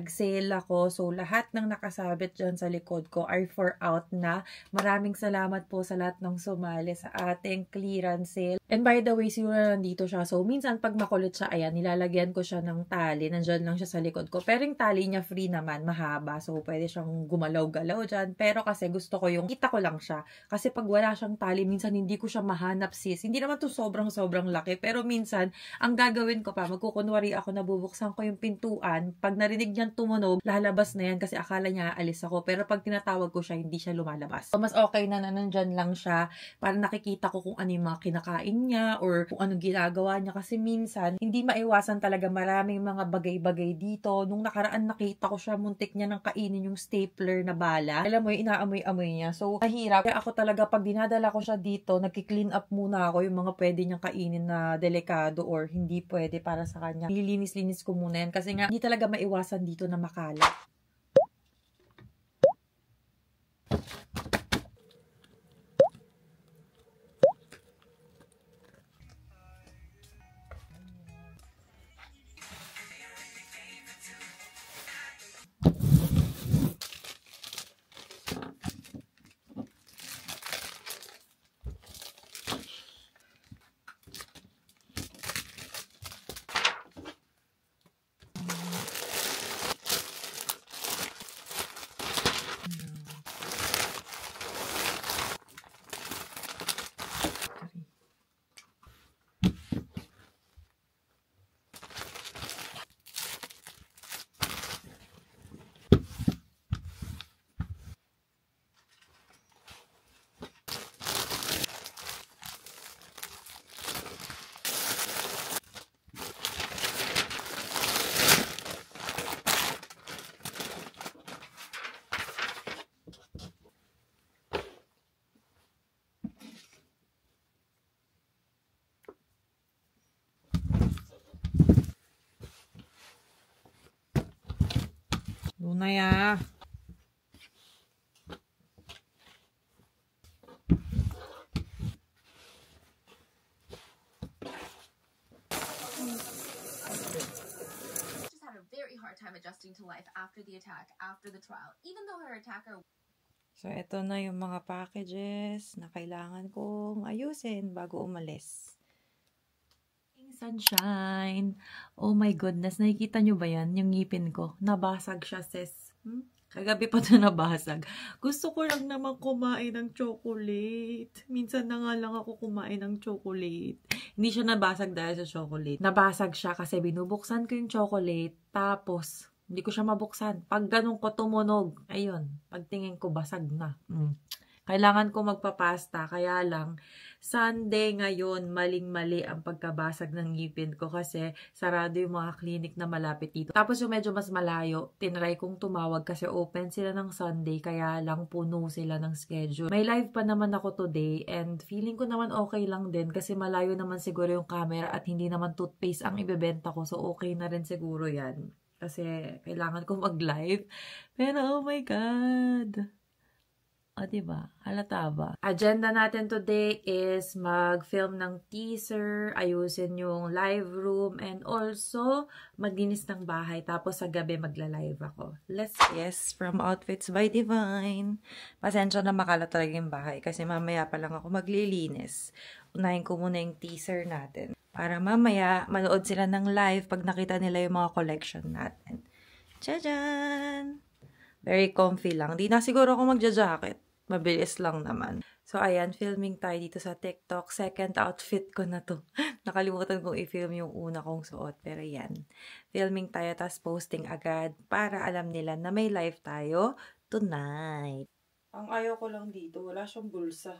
nag-sale ako. So, lahat ng nakasabit dyan sa likod ko are for out na. Maraming salamat po sa lahat ng sumali sa ating clearance sale. And by the way, siguro nandito siya. So, minsan pag makulit siya, ayan, nilalagyan ko siya ng tali. Nandyan lang siya sa likod ko. Pero yung tali niya free naman, mahaba. So, pwede siyang gumalaw-galaw dyan. Pero kasi gusto ko yung kita ko lang siya. Kasi pag wala siyang tali, minsan hindi ko siya mahanap, sis. Hindi naman to sobrang laki. Pero minsan, ang gagawin ko pa, magkukunwari ako na bubuksan ko yung pintuan. Pag narinig niyan tumunog, lalabas na yan kasi akala niya aalis ako. Pero pag tinatawag ko siya, hindi siya lumalabas. So, mas okay na nandyan lang siya para nakikita ko kung ano yung mga kinakain niya or kung anong ginagawa niya. Kasi minsan, hindi maiwasan talaga maraming mga bagay-bagay dito. Nung nakaraan nakita ko siya, muntik niya nang kainin yung stapler na bala. Alam mo, inaamoy-amoy niya. So, mahirap. Kaya ako talaga, pag dinadala ko siya dito, nagki-clean up muna ako yung mga pwede niyang kainin na delikado or hindi pwede para sa kanya. Nililinis-linis ko muna yan kasi nga, hindi talaga maiwasan dito na makalat. Lunaya. Hard time adjusting to life after the attack, after the trial, even though her attacker. So, ito na yung mga packages na kailangan kong ayusin bago umalis. Sunshine! Oh my goodness, nakikita nyo ba yan? Yung ngipin ko. Nabasag siya, sis. Kagabi pa ito nabasag. Gusto ko lang naman kumain ng chocolate. Minsan na nga lang ako kumain ng chocolate. Hindi siya nabasag dahil sa chocolate. Nabasag siya kasi binubuksan ko yung chocolate. Tapos, hindi ko siya mabuksan. Pag ganun ko tumunog, ayun, pagtingin ko basag na. Kailangan ko magpapasta, kaya lang, Sunday ngayon, maling-mali ang pagkabasag ng ngipin ko kasi sarado yung mga clinic na malapit dito. Tapos yung medyo mas malayo, tinry kong tumawag kasi open sila ng Sunday, kaya lang puno sila ng schedule. May live pa naman ako today and feeling ko naman okay lang din kasi malayo naman siguro yung camera at hindi naman toothpaste ang ibebenta ko, so okay na rin siguro yan. Kasi kailangan ko mag-live. Pero oh my God! O, diba? Halata ba? Agenda natin today is mag-film ng teaser, ayusin yung live room, and also maglinis ng bahay. Tapos sa gabi magla-live ako. Yes, from Outfits by Divine. Pasensya na makalat talaga yung bahay kasi mamaya pa lang ako maglilinis. Unahin ko muna yung teaser natin. Para mamaya manood sila ng live pag nakita nila yung mga collection natin. Tchajan! Very comfy lang. Di na siguro ako magja-jacket. Mabilis lang naman. So, ayan, filming tayo dito sa TikTok. Second outfit ko na to. Nakalimutan kong i-film yung una kong suot. Pero yan. Filming tayo, tapos posting agad para alam nila na may live tayo tonight. Ang ayaw ko lang dito, wala siyang bulsa.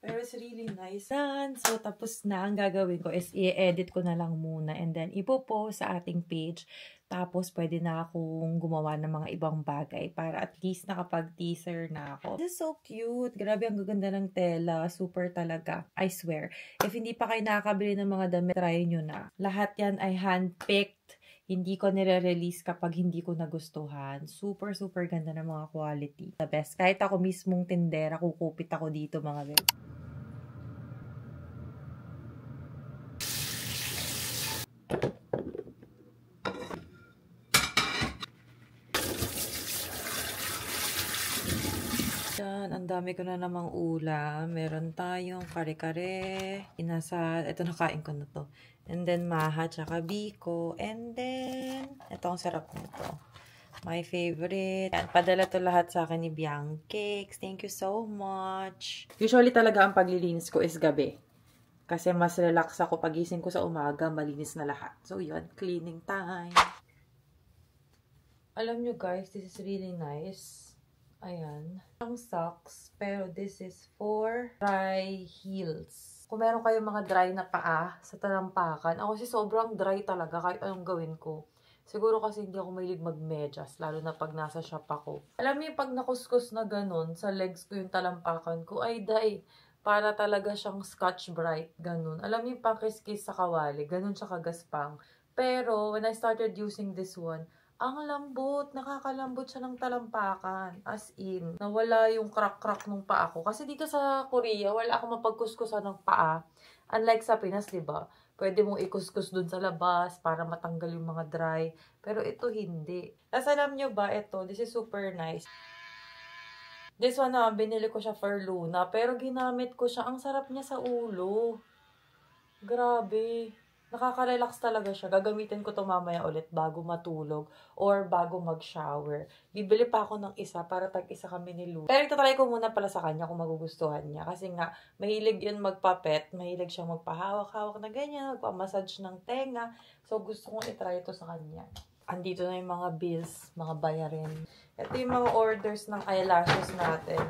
Pero it's really nice. So, tapos na. Ang gagawin ko is i-edit ko na lang muna and then ipopost sa ating page. Tapos, pwede na akong gumawa ng mga ibang bagay para at least nakapag-teaser na ako. This is so cute. Grabe, ang gaganda ng tela. Super talaga. I swear. If hindi pa kayo nakakabili ng mga damit, try nyo na. Lahat yan ay hand-picked. Hindi ko nire-release kapag hindi ko nagustuhan. Super, super ganda ng mga quality. The best. Kahit ako mismong tindera, kukupit ako dito mga bebe. Ang dami ko na namang ulam. Meron tayong kare-kare. Ito nakain ko na to. And then maha tsaka biko. And then, ito ang sarap nito. My favorite. Yan, padala to lahat sa akin ni Biancake's. Thank you so much. Usually talaga ang paglilinis ko is gabi. Kasi mas relax ako pagising ko sa umaga, malinis na lahat. So yun, cleaning time. Alam nyo guys, this is really nice. Ayan. Ang socks, pero this is for dry heels. Kung meron kayong mga dry na paa sa talampakan, ako kasi sobrang dry talaga kahit anong gawin ko. Siguro kasi hindi ako mahilig mag-medyas, lalo na pag nasa shop ako. Alam niyo, pag nakuskus na ganun, sa legs ko yung talampakan ko, ay day, para talaga siyang Scotch Brite, ganun. Alam niyo, pakis-kis sa kawali, ganun siya kagaspang. Pero, when I started using this one, ang lambot, nakakalambot siya ng talampakan. As in, nawala yung crack-crack nung paa ko. Kasi dito sa Korea, wala akong mapagkuskusan ng paa. Unlike sa Pinas, diba? Pwede mong ikuskus dun sa labas para matanggal yung mga dry. Pero ito hindi. Tapos alam nyo ba, ito, this is super nice. This one na, binili ko siya for Luna. Pero ginamit ko siya. Ang sarap niya sa ulo. Grabe. Nakaka-relax talaga siya. Gagamitin ko to mamaya ulit bago matulog or bago mag-shower. Bibili pa ako ng isa para tag-isa kami ni Luna. Pero ito try ko muna pala sa kanya kung magugustuhan niya. Kasi nga, mahilig yun magpapet. Mahilig siyang magpahawak-hawak na ganyan. Magpamassage ng tenga. So, gusto kong itry ito sa kanya. Andito na yung mga bills, mga bayarin. Ito yung mga orders ng eyelashes natin.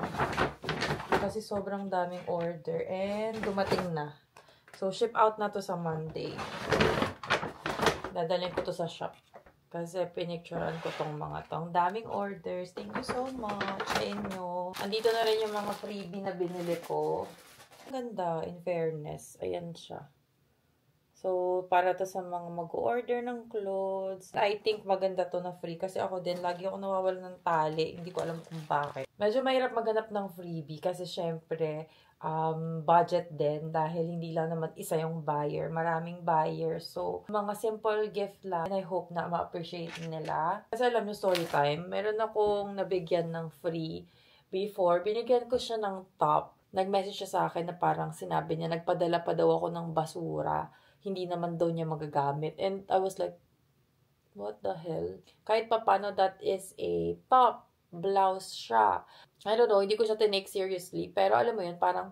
Kasi sobrang daming order. And dumating na. So, ship out na to sa Monday. Dadalhin ko to sa shop. Kasi pinicturean ko tong mga tong daming orders. Thank you so much sa inyo. Andito na rin yung mga freebie na binili ko. Ganda, in fairness. Ayan siya. So, para to sa mga mag-order ng clothes. I think maganda to na free. Kasi ako din, lagi ako nawawala ng tali. Hindi ko alam kung bakit. Medyo mahirap maghanap ng freebie. Kasi syempre, budget din. Dahil hindi lang naman isa yung buyer. Maraming buyer. So, mga simple gift lang. And I hope na ma-appreciate nila. Kasi alam nyo, story time. Meron akong nabigyan ng free before. Binigyan ko siya ng top. Nag-message siya sa akin na parang sinabi niya, nagpadala pa daw ako ng basura. Hindi naman daw niya magagamit. And I was like, what the hell? Kahit pa paano, that is a top blouse siya. I don't know, hindi ko siya tinake seriously. Pero alam mo yun, parang,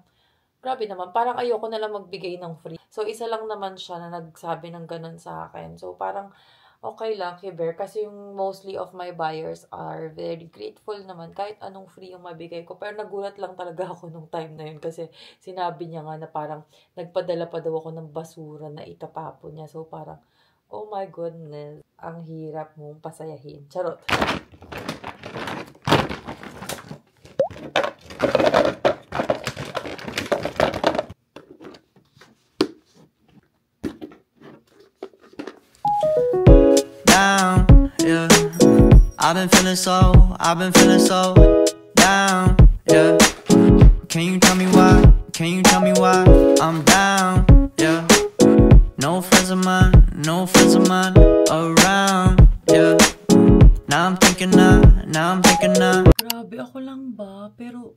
grabe naman. Parang ayoko na lang magbigay ng free. So, isa lang naman siya na nagsabi ng ganun sa akin. So, parang, okay lang, Kiber. Kasi yung mostly of my buyers are very grateful naman. Kahit anong free yung mabigay ko. Pero nagulat lang talaga ako nung time na yun. Kasi sinabi niya nga na parang nagpadala pa daw ako ng basura na itapapon niya. So parang, oh my goodness, ang hirap mong pasayahin. Charot. Yeah, I've been feeling so down, yeah. Can you tell me why? I'm down, yeah. No friends of mine around, yeah. Now I'm thinking na. Grabe, ako lang ba? Pero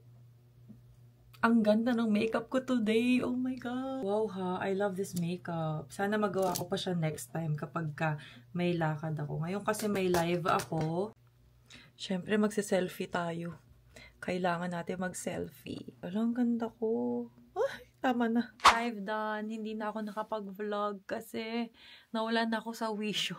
ang ganda ng makeup ko today. Oh my God. Wow ha, I love this makeup. Sana magawa ko pa siya next time kapag may lakad ako. Ngayon kasi may live ako. Siyempre magse-selfie tayo. Kailangan natin mag-selfie. Ang ganda ko. Ay, tama na. Live done. Hindi na ako nakapag-vlog kasi nawalan na ako sa wisyo.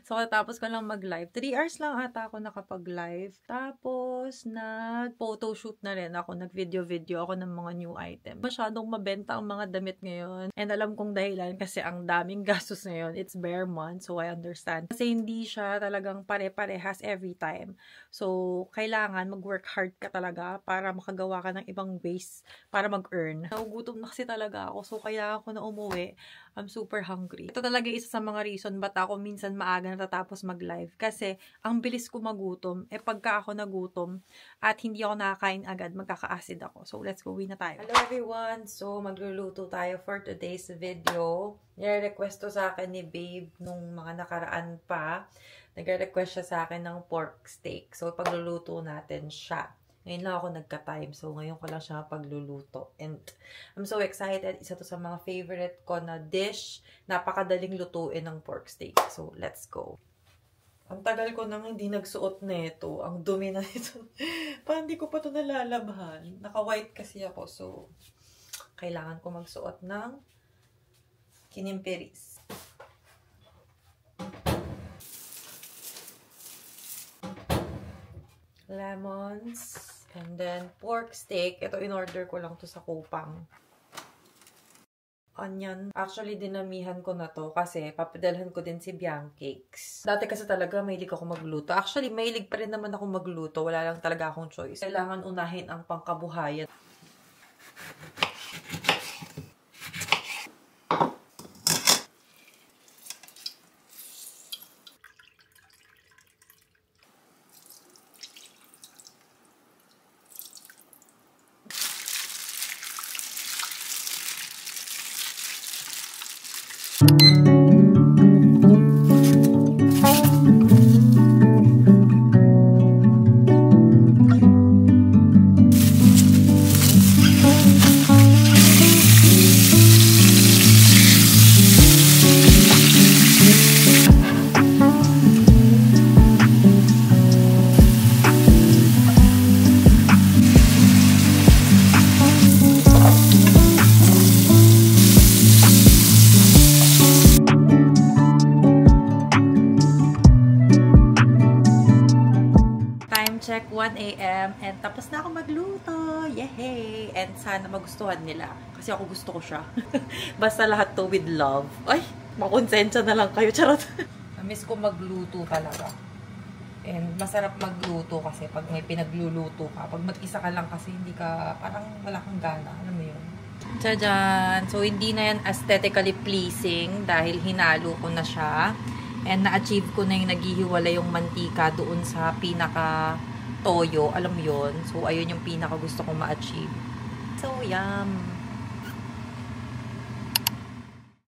So, tapos ko lang mag-live. 3 hours lang ata ako nakapag-live. Tapos, nag-photoshoot na rin ako. Nag-video ako ng mga new item. Masyadong mabenta ang mga damit ngayon. And alam kong dahilan kasi ang daming gastos ngayon. It's bare month, so I understand. Kasi hindi siya talagang pare-parehas every time. So, kailangan mag-work hard ka talaga para makagawa ka ng ibang ways para mag-earn. Nagugutom na kasi talaga ako. So, kailangan ko na umuwi. I'm super hungry. Ito talaga isa sa mga reason ba't ako minsan maaga natatapos mag-live. Kasi, ang bilis ko magutom. Pagka ako nagutom at hindi ako nakakain agad, magkaka-acid ako. So, let's go. Uwi na tayo. Hello everyone! So, magluluto tayo for today's video. Nire-request to sa akin ni Babe nung mga nakaraan pa. Nagre-request siya sa akin ng pork steak. So, pagluluto natin siya. Ngayon lang ako nagka-time. So, ngayon ko lang siya pagluluto. And I'm so excited. Isa to sa mga favorite ko na dish. Napakadaling lutuin ng pork steak. So, let's go. Ang tagal ko nang hindi nagsuot nito. Ang dumi na nito. Parang hindi ko pa ito nalalabhan. Naka-white kasi ako. So, kailangan ko magsuot ng kinimperis. Lemons. And then, pork steak. Ito, in-order ko lang to sa Kupang. Onion. Actually, dinamihan ko na to kasi papadalhan ko din si Biancakes. Dati kasi talaga mahilig ako magluto. Actually, mahilig pa rin naman ako magluto. Wala lang talaga akong choice. Kailangan unahin ang pangkabuhayan. Check 1 AM and tapos na ako magluto. Yay! And sana magustuhan nila. Kasi ako gusto ko siya. Basta lahat to with love. Ay! Makonsensya na lang kayo. Charot. Miss ko magluto talaga. And masarap magluto kasi pag may pinagluluto ka. Pag mag-isa ka lang kasi hindi ka, parang wala kang gana. Alam mo yun? Tadaan! So, hindi na yan aesthetically pleasing dahil hinalo ko na siya. And na-achieve ko na yung naghihiwalay yung mantika doon sa pinaka-toyo. Alam mo yun? So, ayun yung pinaka gusto kong ma-achieve. So, yum!